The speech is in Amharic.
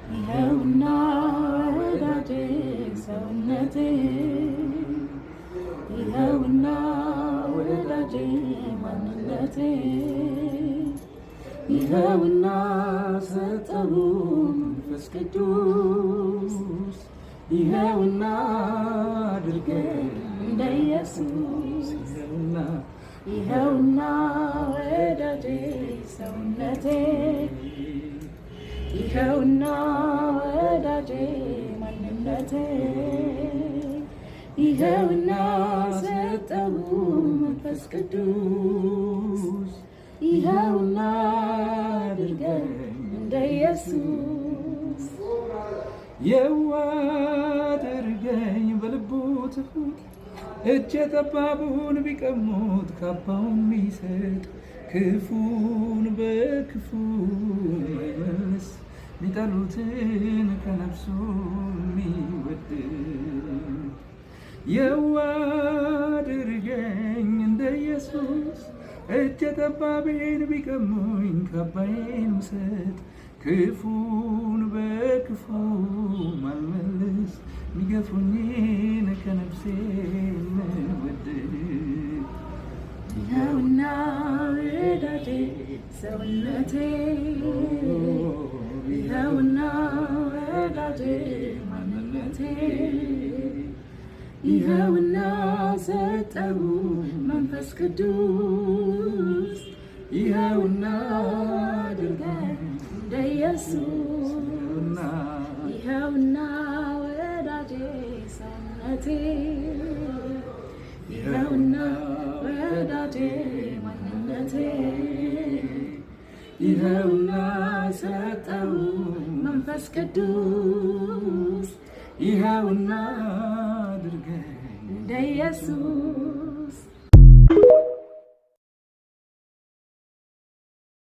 ይኸውና ወዳጄ ሰውነቴ ይኸውና ወዳጄ ማንነቴ ይኸውና ሰጠሁ መንፈስ ቅዱስ ይኸውና አድርገኝ እንደ ኢየሱስ ይኸውና ወዳጄ ሰውነቴ ይኸውና ወዳጄ ማንነቴ ይኸውና ሰጠሁ መንፈስ ቅዱስ ይኸውና አድርገኝ እንደ ኢየሱስ የዋድርገኝ በልቡ ትሁት እጀ ጠባቡን ቢቀሙት ካባውን ሚሰጥ ክፉን በክፉ ማይመልስ ቢጠሉትን ከነፍሱ የሚወድ የዋድርገኝ እንደ ኢየሱስ እጀ ጠባቤን ቢቀሙኝ ካባዬን ውሰጥ ክፉን በክፉ ማልመልስ ሚገፉኝን ከነፍሴ የምወድ ይኸውና ወዳጄ ሰውነቴ ይኸውና ወዳጄ ማንነቴ ይኸውና ሰጠሁ መንፈስ ቅዱስ ይኸውና አድርገኝ እንደ ኢየሱስ ይኸውና ወዳጄ ሰውነቴ ይኸውና ወዳጄ ማንነቴ ይኸውና ሰጠሁ መንፈስ ቅዱስ ይኸውና አድርገኝ እንደ ኢየሱስ